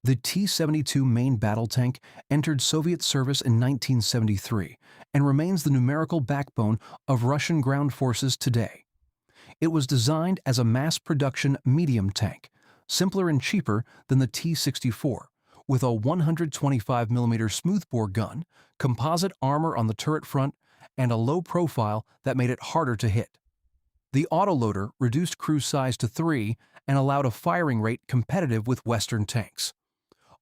The T-72 main battle tank entered Soviet service in 1973 and remains the numerical backbone of Russian ground forces today. It was designed as a mass-production medium tank, simpler and cheaper than the T-64, with a 125mm smoothbore gun, composite armor on the turret front, and a low profile that made it harder to hit. The autoloader reduced crew size to 3 and allowed a firing rate competitive with Western tanks.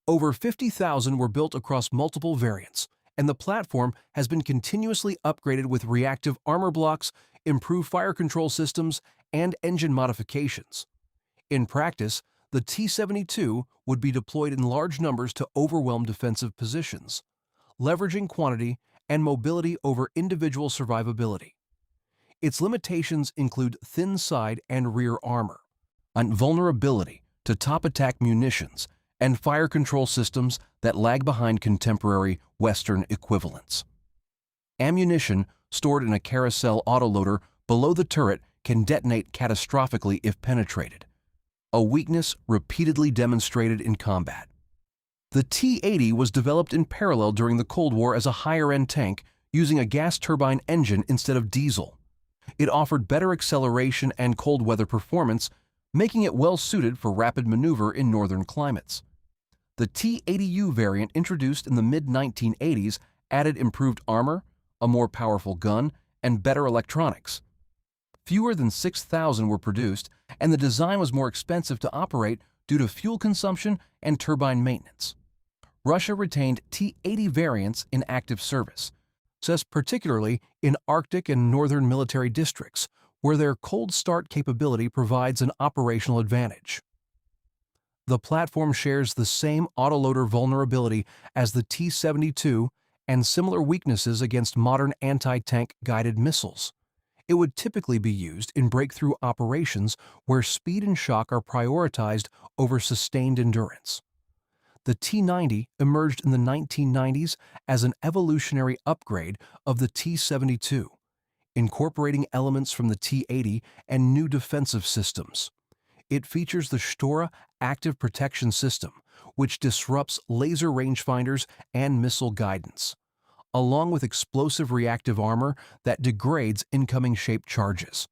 Over 50,000 were built across multiple variants, and the platform has been continuously upgraded with reactive armor blocks, improved fire control systems, and engine modifications. In practice, the T-72 would be deployed in large numbers to overwhelm defensive positions, leveraging quantity and mobility over individual survivability. Its limitations include thin side and rear armor, and vulnerability to top attack munitions, and fire control systems that lag behind contemporary Western equivalents. Ammunition stored in a carousel autoloader below the turret can detonate catastrophically if penetrated, a weakness repeatedly demonstrated in combat. The T-80 was developed in parallel during the Cold War as a higher-end tank using a gas turbine engine instead of diesel. It offered better acceleration and cold weather performance, making it well-suited for rapid maneuver in northern climates. The T-80U variant introduced in the mid-1980s added improved armor, a more powerful gun, and better electronics. Fewer than 6,000 were produced, and the design was more expensive to operate due to fuel consumption and turbine maintenance. Russia retained T-80 variants in active service, particularly in Arctic and northern military districts, where their cold start capability provides an operational advantage. The platform shares the same autoloader vulnerability as the T-72 and similar weaknesses against modern anti-tank guided missiles. It would typically be used in breakthrough operations where speed and shock are prioritized over sustained endurance. The T-90 emerged in the 1990s as an evolutionary upgrade of the T-72, incorporating elements from the T-80 and new defensive systems. It features the Stora Active Protection System, which disrupts laser rangefinders and missile guidance, along with explosive reactive armor that degrades incoming shaped charges.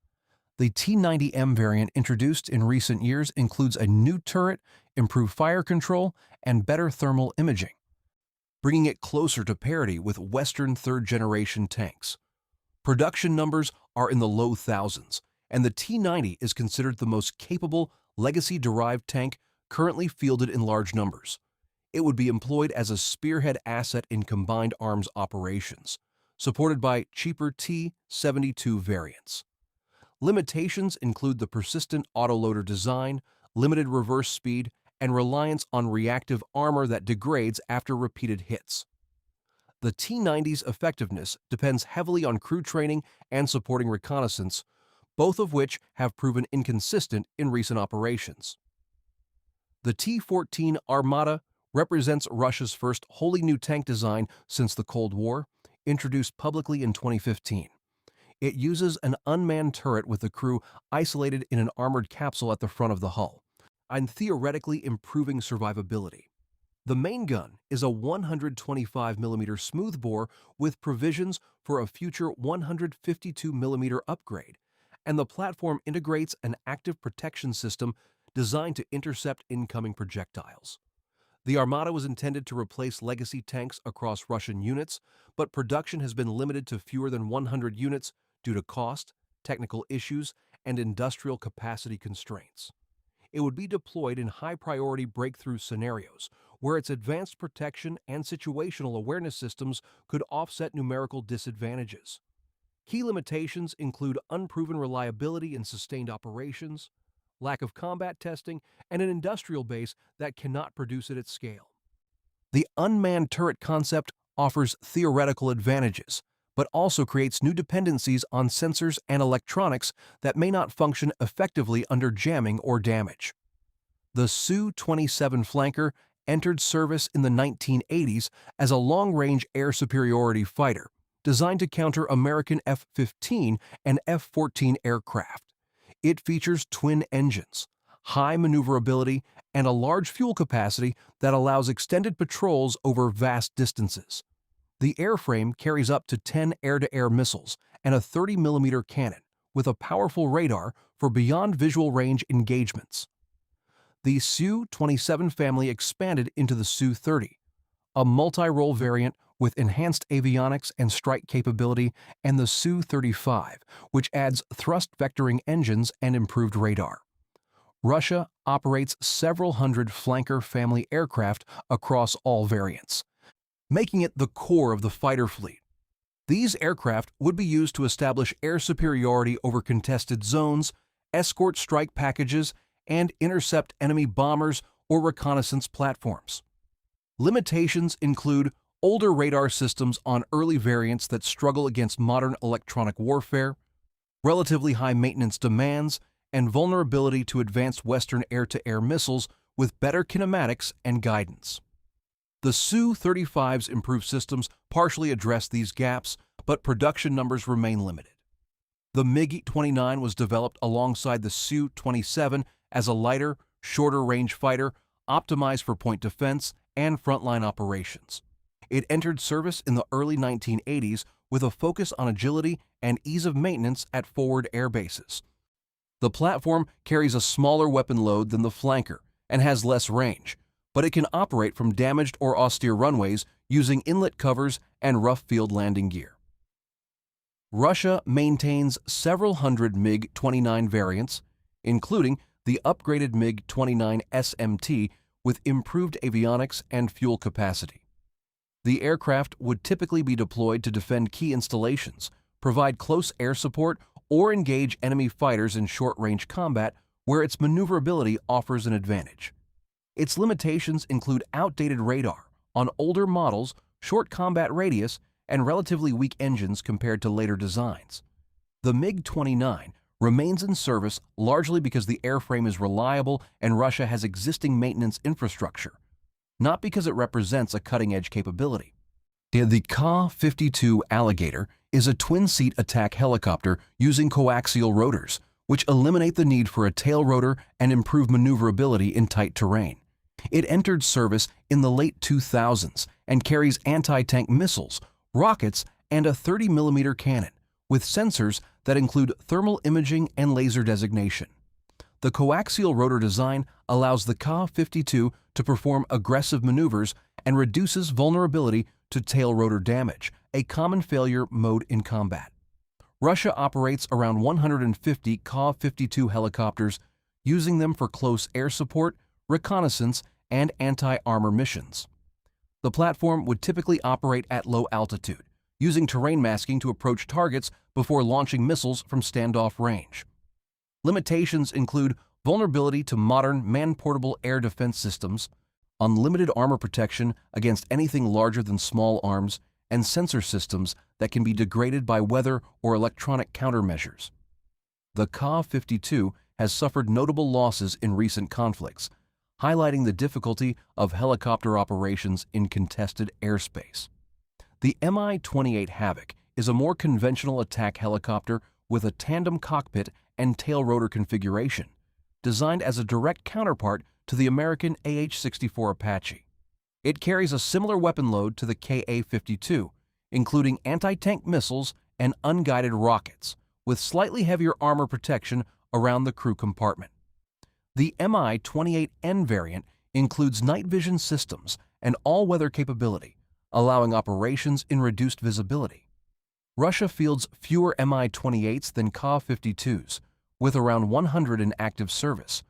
The T-90M variant introduced in recent years includes a new turret, improved fire control, and better thermal imaging, bringing it closer to parity with Western third-generation tanks. Production numbers are in the low thousands, and the T-90 is considered the most capable legacy-derived tank currently fielded in large numbers. It would be employed as a spearhead asset in combined arms operations, supported by cheaper T-72 variants. Limitations include the persistent autoloader design, limited reverse speed, and reliance on reactive armor that degrades after repeated hits. The T-90's effectiveness depends heavily on crew training and supporting reconnaissance, both of which have proven inconsistent in recent operations. The T-14 Armata represents Russia's first wholly new tank design since the Cold War, introduced publicly in 2015. It uses an unmanned turret with the crew isolated in an armored capsule at the front of the hull, and theoretically improving survivability. The main gun is a 125mm smoothbore with provisions for a future 152mm upgrade, and the platform integrates an active protection system designed to intercept incoming projectiles. The Armata was intended to replace legacy tanks across Russian units, but production has been limited to fewer than 100 units due to cost, technical issues, and industrial capacity constraints. It would be deployed in high-priority breakthrough scenarios, where its advanced protection and situational awareness systems could offset numerical disadvantages. Key limitations include unproven reliability in sustained operations, lack of combat testing, and an industrial base that cannot produce it at scale. The unmanned turret concept offers theoretical advantages, but also creates new dependencies on sensors and electronics that may not function effectively under jamming or damage. The Su-27 flanker entered service in the 1980s as a long-range air superiority fighter, designed to counter American F-15 and F-14 aircraft. It features twin engines, high maneuverability, and a large fuel capacity that allows extended patrols over vast distances. The airframe carries up to 10 air-to-air missiles and a 30mm cannon, with a powerful radar for beyond visual range engagements. The Su-27 family expanded into the Su-30, a multi-role variant with enhanced avionics and strike capability, and the Su-35, which adds thrust vectoring engines and improved radar. Russia operates several hundred flanker family aircraft across all variants, making it the core of the fighter fleet. These aircraft would be used to establish air superiority over contested zones, escort strike packages, and intercept enemy bombers or reconnaissance platforms. Limitations include older radar systems on early variants that struggle against modern electronic warfare, relatively high maintenance demands, and vulnerability to advanced Western air-to-air missiles with better kinematics and guidance. The Su-35's improved systems partially address these gaps, but production numbers remain limited. The MiG-29 was developed alongside the Su-27 as a lighter, shorter-range fighter optimized for point defense and frontline operations. It entered service in the early 1980s with a focus on agility and ease of maintenance at forward air bases. The platform carries a smaller weapon load than the flanker and has less range, but it can operate from damaged or austere runways using inlet covers and rough field landing gear. Russia maintains several hundred MiG-29 variants, including the upgraded MiG-29 SMT with improved avionics and fuel capacity. The aircraft would typically be deployed to defend key installations, provide close air support, or engage enemy fighters in short-range combat where its maneuverability offers an advantage. Its limitations include outdated radar on older models, short combat radius, and relatively weak engines compared to later designs. The MiG-29 remains in service largely because the airframe is reliable and Russia has existing maintenance infrastructure, not because it represents a cutting-edge capability. The Ka-52 Alligator is a twin-seat attack helicopter using coaxial rotors, which eliminate the need for a tail rotor and improve maneuverability in tight terrain. It entered service in the late 2000s and carries anti-tank missiles, rockets, and a 30mm cannon, with sensors that include thermal imaging and laser designation. The coaxial rotor design allows the Ka-52 to perform aggressive maneuvers and reduces vulnerability to tail rotor damage, a common failure mode in combat. Russia operates around 150 Ka-52 helicopters, using them for close air support, reconnaissance, and anti-armor missions. The platform would typically operate at low altitude, using terrain masking to approach targets before launching missiles from standoff range. Limitations include vulnerability to modern man-portable air defense systems, unlimited armor protection against anything larger than small arms, and sensor systems that can be degraded by weather or electronic countermeasures. The Ka-52 has suffered notable losses in recent conflicts, highlighting the difficulty of helicopter operations in contested airspace. The Mi-28 Havoc is a more conventional attack helicopter with a tandem cockpit and tail rotor configuration, designed as a direct counterpart to the American AH-64 Apache. It carries a similar weapon load to the Ka-52, including anti-tank missiles and unguided rockets, with slightly heavier armor protection around the crew compartment. The Mi-28N variant includes night vision systems and all-weather capability, allowing operations in reduced visibility. Russia fields fewer Mi-28s than Ka-52s, with around 100 in active service,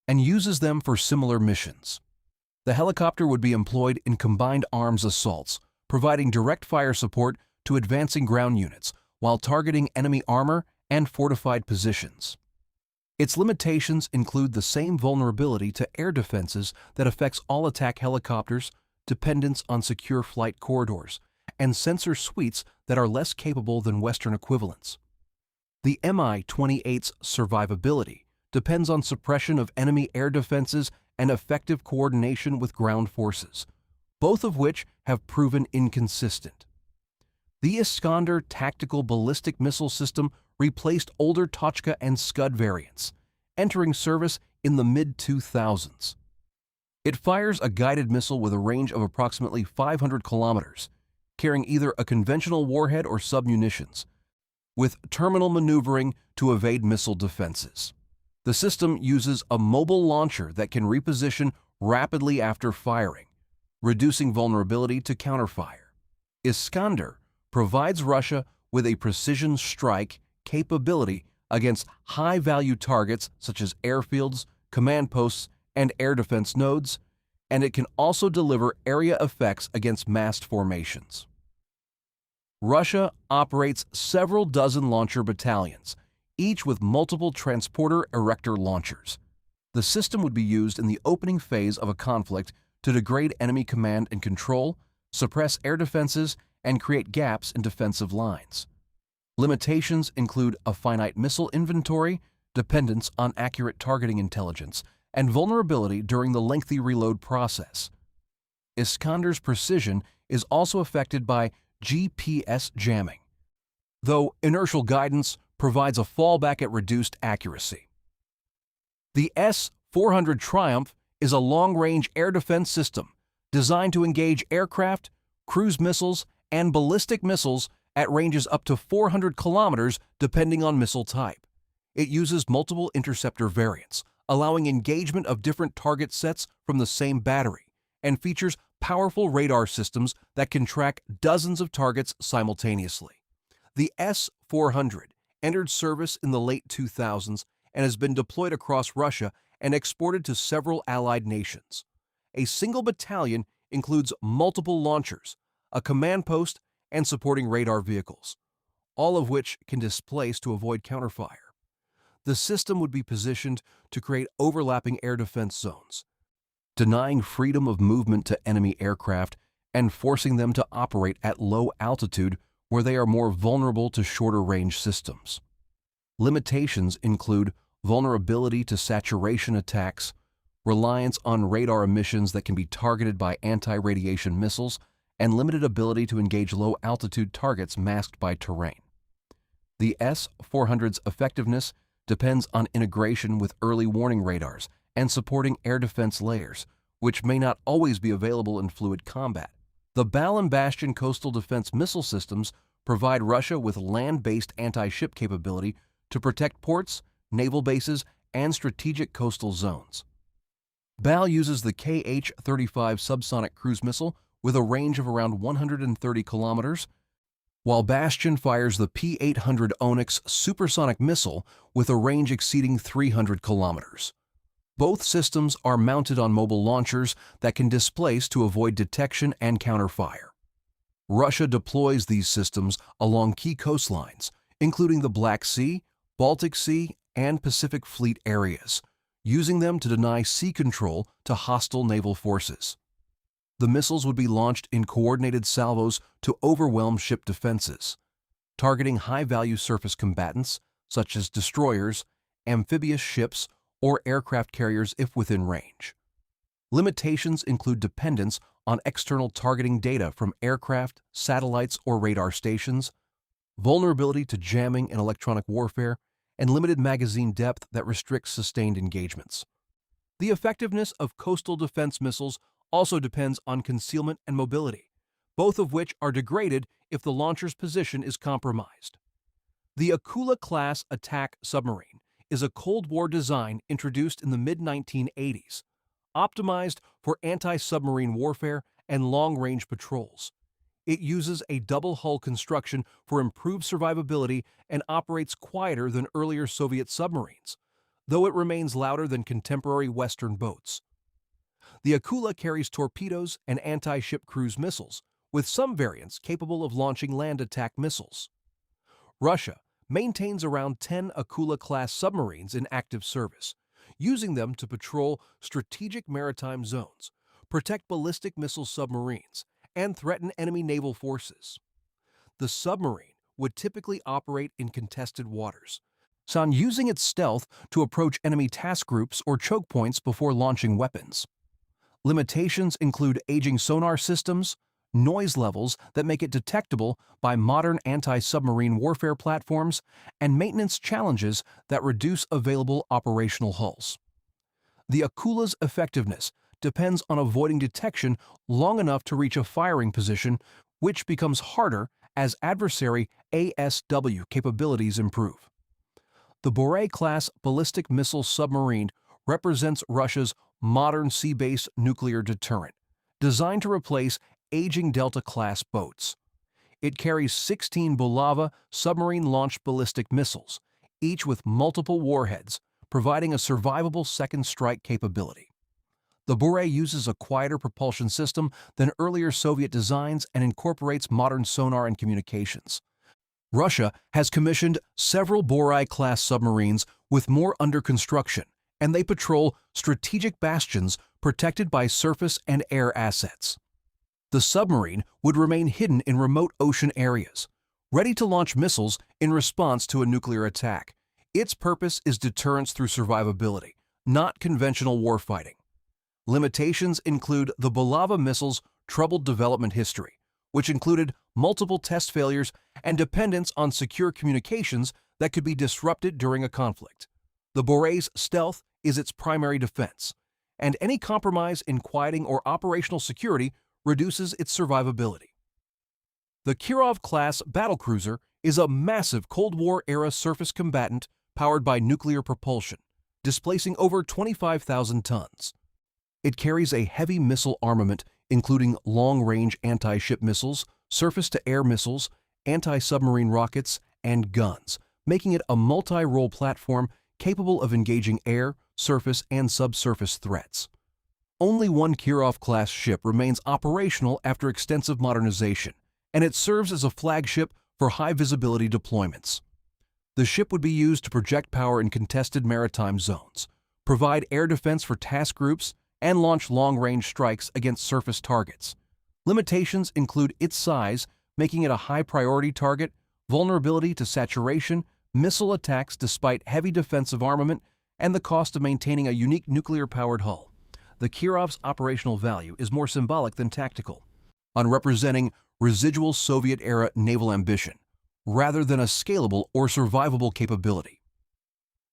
and uses them for similar missions. The helicopter would be employed in combined arms assaults, providing direct fire support to advancing ground units while targeting enemy armor and fortified positions. Its limitations include the same vulnerability to air defenses that affects all attack helicopters, dependence on secure flight corridors, and sensor suites that are less capable than Western equivalents. The Mi-28's survivability depends on suppression of enemy air defenses and effective coordination with ground forces, both of which have proven inconsistent. The Iskander tactical ballistic missile system replaced older Tochka and Scud variants, entering service in the mid-2000s. It fires a guided missile with a range of approximately 500 kilometers, carrying either a conventional warhead or submunitions, with terminal maneuvering to evade missile defenses. The system uses a mobile launcher that can reposition rapidly after firing, reducing vulnerability to counterfire. Iskander provides Russia with a precision strike capability against high-value targets such as airfields, command posts, and air defense nodes, and it can also deliver area effects against massed formations. Russia operates several dozen launcher battalions, each with multiple transporter erector launchers. The system would be used in the opening phase of a conflict to degrade enemy command and control, suppress air defenses, and create gaps in defensive lines. Limitations include a finite missile inventory, dependence on accurate targeting intelligence, and vulnerability during the lengthy reload process. Iskander's precision is also affected by GPS jamming, though inertial guidance provides a fallback at reduced accuracy. The S-400 Triumph is a long-range air defense system designed to engage aircraft, cruise missiles, and ballistic missiles at ranges up to 400 kilometers depending on missile type. It uses multiple interceptor variants, allowing engagement of different target sets from the same battery, and features powerful radar systems that can track dozens of targets simultaneously. The S-400 entered service in the late 2000s and has been deployed across Russia and exported to several allied nations. A single battalion includes multiple launchers, a command post, and supporting radar vehicles, all of which can displace to avoid counterfire. The system would be positioned to create overlapping air defense zones, denying freedom of movement to enemy aircraft and forcing them to operate at low altitude where they are more vulnerable to shorter-range systems. Limitations include vulnerability to saturation attacks, reliance on radar emissions that can be targeted by anti-radiation missiles, and limited ability to engage low-altitude targets masked by terrain. The S-400's effectiveness depends on integration with early warning radars and supporting air defense layers, which may not always be available in fluid combat. The Bal and Bastion coastal defense missile systems provide Russia with land-based anti-ship capability to protect ports, naval bases, and strategic coastal zones. Bal uses the Kh-35 subsonic cruise missile with a range of around 130 kilometers, while Bastion fires the P-800 Onyx supersonic missile with a range exceeding 300 kilometers. Both systems are mounted on mobile launchers that can displace to avoid detection and counterfire. Russia deploys these systems along key coastlines, including the Black Sea, Baltic Sea, and Pacific Fleet areas, using them to deny sea control to hostile naval forces. The missiles would be launched in coordinated salvos to overwhelm ship defenses, targeting high-value surface combatants such as destroyers, amphibious ships, or aircraft carriers if within range. Limitations include dependence on external targeting data from aircraft, satellites, or radar stations, vulnerability to jamming and electronic warfare, and limited magazine depth that restricts sustained engagements. The effectiveness of coastal defense missiles also depends on concealment and mobility, both of which are degraded if the launcher's position is compromised. The Akula-class attack submarine is a Cold War design introduced in the mid-1980s, optimized for anti-submarine warfare and long-range patrols. It uses a double-hull construction for improved survivability and operates quieter than earlier Soviet submarines, though it remains louder than contemporary Western boats. The Akula carries torpedoes and anti-ship cruise missiles, with some variants capable of launching land attack missiles. Russia maintains around 10 Akula-class submarines in active service, using them to patrol strategic maritime zones, protect ballistic missile submarines, and threaten enemy naval forces. The submarine would typically operate in contested waters, using its stealth to approach enemy task groups or choke points before launching weapons. Limitations include aging sonar systems, noise levels that make it detectable by modern anti-submarine warfare platforms, and maintenance challenges that reduce available operational hulls. The Akula's effectiveness depends on avoiding detection long enough to reach a firing position, which becomes harder as adversary ASW capabilities improve. The Borei-class ballistic missile submarine represents Russia's modern sea-based nuclear deterrent, designed to replace aging Delta-class boats. It carries 16 Bulava submarine-launched ballistic missiles, each with multiple warheads, providing a survivable second strike capability. The Borei uses a quieter propulsion system than earlier Soviet designs and incorporates modern sonar and communications. Russia has commissioned several Borei-class submarines with more under construction, and they patrol strategic bastions protected by surface and air assets. The submarine would remain hidden in remote ocean areas, ready to launch missiles in response to a nuclear attack. Its purpose is deterrence through survivability, not conventional warfighting. Limitations include the Bulava missile's troubled development history, which included multiple test failures and dependence on secure communications that could be disrupted during a conflict. The Borei's stealth is its primary defense, and any compromise in quieting or operational security reduces its survivability. The Kirov-class battlecruiser is a massive Cold War-era surface combatant powered by nuclear propulsion, displacing over 25,000 tons. It carries a heavy missile armament including long-range anti-ship missiles, surface-to-air missiles, anti-submarine rockets, and guns, making it a multi-role platform capable of engaging air, surface, and subsurface threats. Only one Kirov-class ship remains operational after extensive modernization, and it serves as a flagship for high-visibility deployments. The ship would be used to project power in contested maritime zones, provide air defense for task groups, and launch long-range strikes against surface targets. Limitations include its size, making it a high-priority target, vulnerability to saturation, missile attacks despite heavy defensive armament, and the cost of maintaining a unique nuclear-powered hull. The Kirov's operational value is more symbolic than tactical, on representing residual Soviet-era naval ambition, rather than a scalable or survivable capability.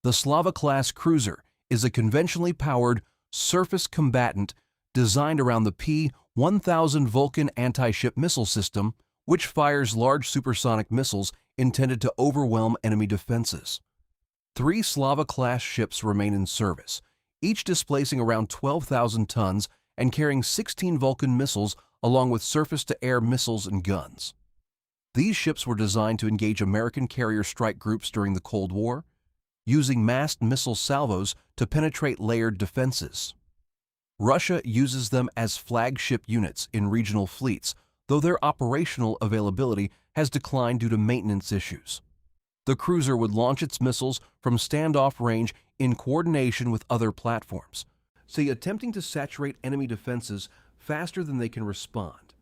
The Slava-class cruiser is a conventionally powered surface combatant designed around the P-1000 Vulcan anti-ship missile system, which fires large supersonic missiles intended to overwhelm enemy defenses. 3 Slava-class ships remain in service, each displacing around 12,000 tons and carrying 16 Vulcan missiles along with surface-to-air missiles and guns. These ships were designed to engage American carrier strike groups during the Cold War, using massed missile salvos to penetrate layered defenses. Russia uses them as flagship units in regional fleets, though their operational availability has declined due to maintenance issues. The cruiser would launch its missiles from standoff range in coordination with other platforms, attempting to saturate enemy defenses faster than they can respond.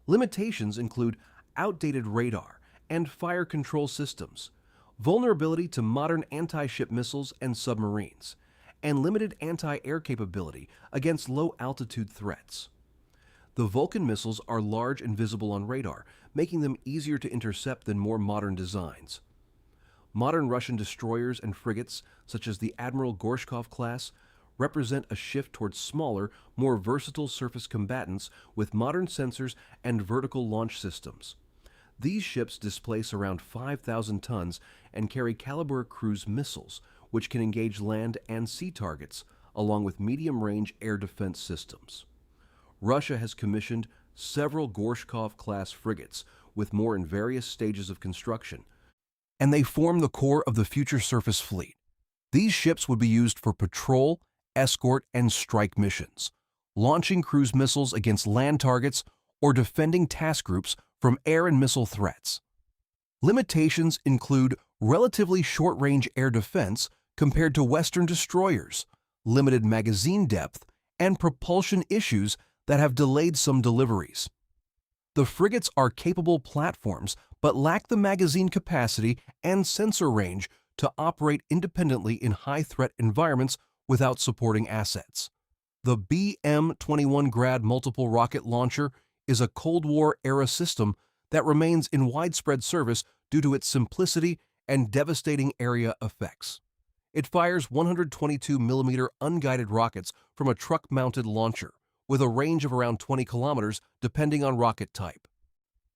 Limitations include outdated radar and fire control systems, vulnerability to modern anti-ship missiles and submarines, and limited anti-air capability against low-altitude threats. The Vulcan missiles are large and visible on radar, making them easier to intercept than more modern designs. Modern Russian destroyers and frigates, such as the Admiral Gorshkov class, represent a shift towards smaller, more versatile surface combatants with modern sensors and vertical launch systems. These ships displace around 5,000 tons and carry Kalibr cruise missiles, which can engage land and sea targets, along with medium-range air defense systems. Russia has commissioned several Gorshkov-class frigates, with more in various stages of construction, and they form the core of the future surface fleet. These ships would be used for patrol, escort, and strike missions, launching cruise missiles against land targets or defending task groups from air and missile threats. Limitations include relatively short-range air defense compared to Western destroyers, limited magazine depth, and propulsion issues that have delayed some deliveries. The frigates are capable platforms but lack the magazine capacity and sensor range to operate independently in high-threat environments without supporting assets. The BM-21 Grad multiple rocket launcher is a Cold War-era system that remains in widespread service due to its simplicity and devastating area effects. It fires 122mm unguided rockets from a truck-mounted launcher, with a range of around 20 kilometers depending on rocket type.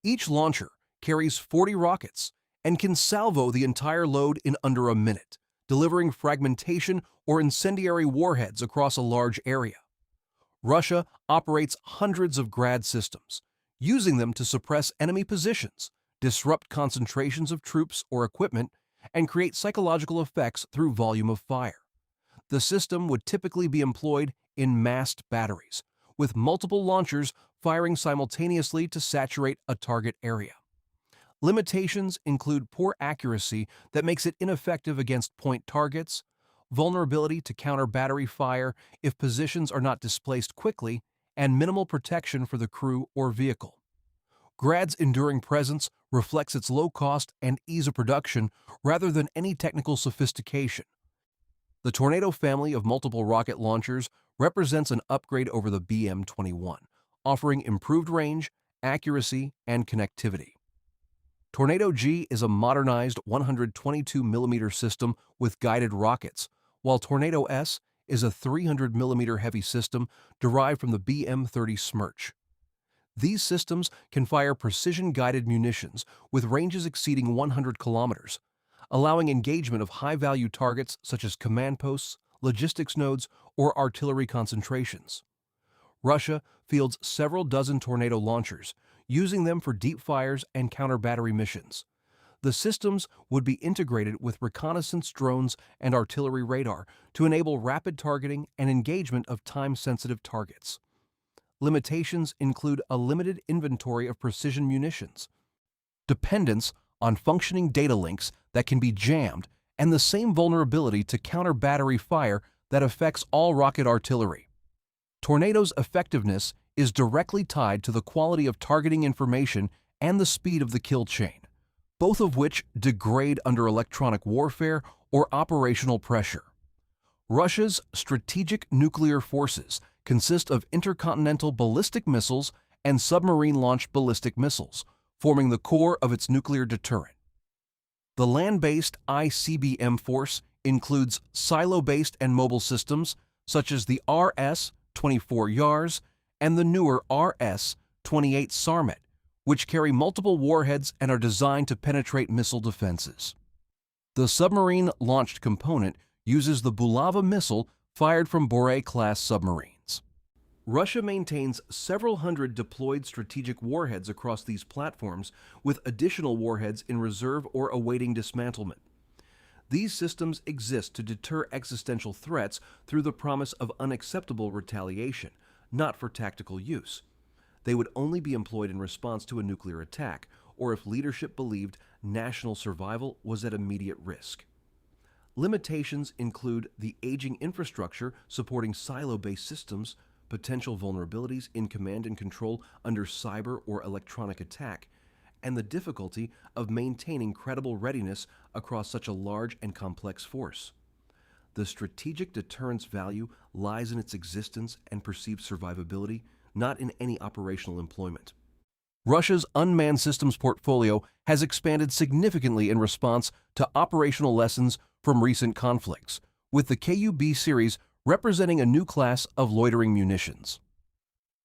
Each launcher carries 40 rockets and can salvo the entire load in under a minute, delivering fragmentation or incendiary warheads across a large area. Russia operates hundreds of Grad systems, using them to suppress enemy positions, disrupt concentrations of troops or equipment, and create psychological effects through volume of fire. The system would typically be employed in massed batteries, with multiple launchers firing simultaneously to saturate a target area. Limitations include poor accuracy that makes it ineffective against point targets, vulnerability to counter battery fire if positions are not displaced quickly, and minimal protection for the crew or vehicle. Grad's enduring presence reflects its low cost and ease of production rather than any technical sophistication. The Tornado family of multiple rocket launchers represents an upgrade over the BM-21, offering improved range, accuracy, and connectivity. Tornado G is a modernized 122mm system with guided rockets, while Tornado S is a 300mm heavy system derived from the BM-30 Smerch. These systems can fire precision-guided munitions with ranges exceeding 100 kilometers, allowing engagement of high-value targets such as command posts, logistics nodes, or artillery concentrations. Russia fields several dozen Tornado launchers, using them for deep fires and counter-battery missions. The systems would be integrated with reconnaissance drones and artillery radar to enable rapid targeting and engagement of time-sensitive targets. Limitations include a limited inventory of precision munitions, dependence on functioning data links that can be jammed, and the same vulnerability to counter-battery fire that affects all rocket artillery. Tornado's effectiveness is directly tied to the quality of targeting information and the speed of the kill chain, both of which degrade under electronic warfare or operational pressure. Russia's strategic nuclear forces consist of intercontinental ballistic missiles and submarine-launched ballistic missiles, forming the core of its nuclear deterrent. The land-based ICBM force includes silo-based and mobile systems such as the RS-24 Yars and the newer RS-28 Sarmat, which carry multiple warheads and are designed to penetrate missile defenses. The submarine-launched component uses the Bulava missile fired from Borei-class submarines. Russia maintains several hundred deployed strategic warheads across these platforms, with additional warheads in reserve or awaiting dismantlement. These systems exist to deter existential threats through the promise of unacceptable retaliation, not for tactical use. They would only be employed in response to a nuclear attack, or if leadership believed national survival was at immediate risk. Limitations include the aging infrastructure supporting silo-based systems, potential vulnerabilities in command and control under cyber or electronic attack, and the difficulty of maintaining credible readiness across such a large and complex force. The strategic deterrence value lies in its existence and perceived survivability, not in any operational employment. Russia's unmanned systems portfolio has expanded significantly in response to operational lessons from recent conflicts, with the KUB series representing a new class of loitering munitions.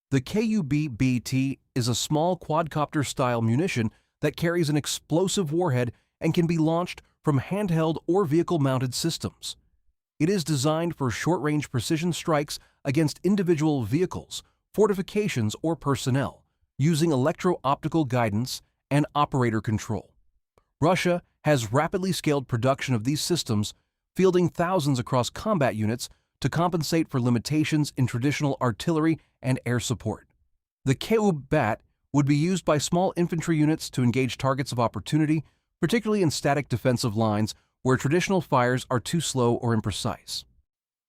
The KUB-BT is a small quadcopter-style munition that carries an explosive warhead and can be launched from handheld or vehicle-mounted systems. It is designed for short-range precision strikes against individual vehicles, fortifications, or personnel, using electro-optical guidance and operator control. Russia has rapidly scaled production of these systems, fielding thousands across combat units to compensate for limitations in traditional artillery and air support. The KUB-BAT would be used by small infantry units to engage targets of opportunity, particularly in static defensive lines where traditional fires are too slow or imprecise.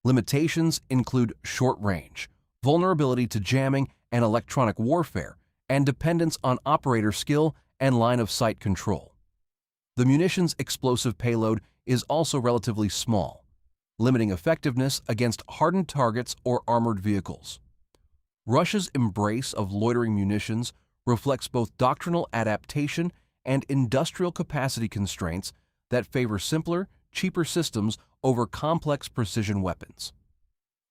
Limitations include short range, vulnerability to jamming and electronic warfare, and dependence on operator skill and line-of-sight control. The munition's explosive payload is also relatively small, limiting effectiveness against hardened targets or armored vehicles. Russia's embrace of loitering munitions reflects both doctrinal adaptation and industrial capacity constraints that favor simpler, cheaper systems over complex precision weapons.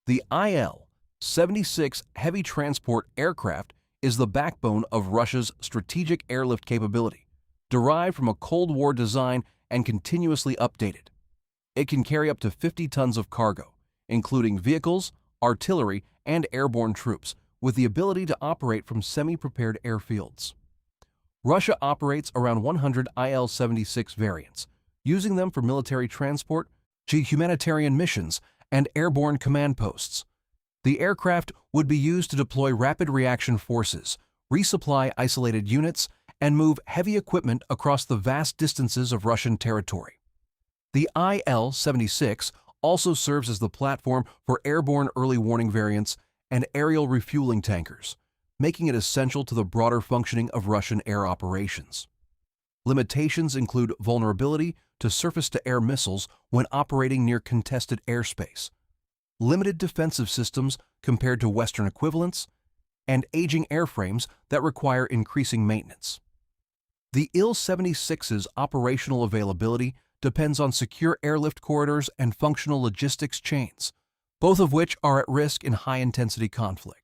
The Il-76 heavy transport aircraft is the backbone of Russia's strategic airlift capability, derived from a Cold War design and continuously updated. It can carry up to 50 tons of cargo, including vehicles, artillery, and airborne troops, with the ability to operate from semi-prepared airfields. Russia operates around 100 Il-76 variants, using them for military transport, humanitarian missions, and airborne command posts. The aircraft would be used to deploy rapid reaction forces, resupply isolated units, and move heavy equipment across the vast distances of Russian territory. The Il-76 also serves as the platform for airborne early warning variants and aerial refueling tankers, making it essential to the broader functioning of Russian air operations. Limitations include vulnerability to surface-to-air missiles when operating near contested airspace, limited defensive systems compared to Western equivalents, and aging airframes that require increasing maintenance. The Il-76's operational availability depends on secure airlift corridors and functional logistics chains, both of which are at risk in high-intensity conflict.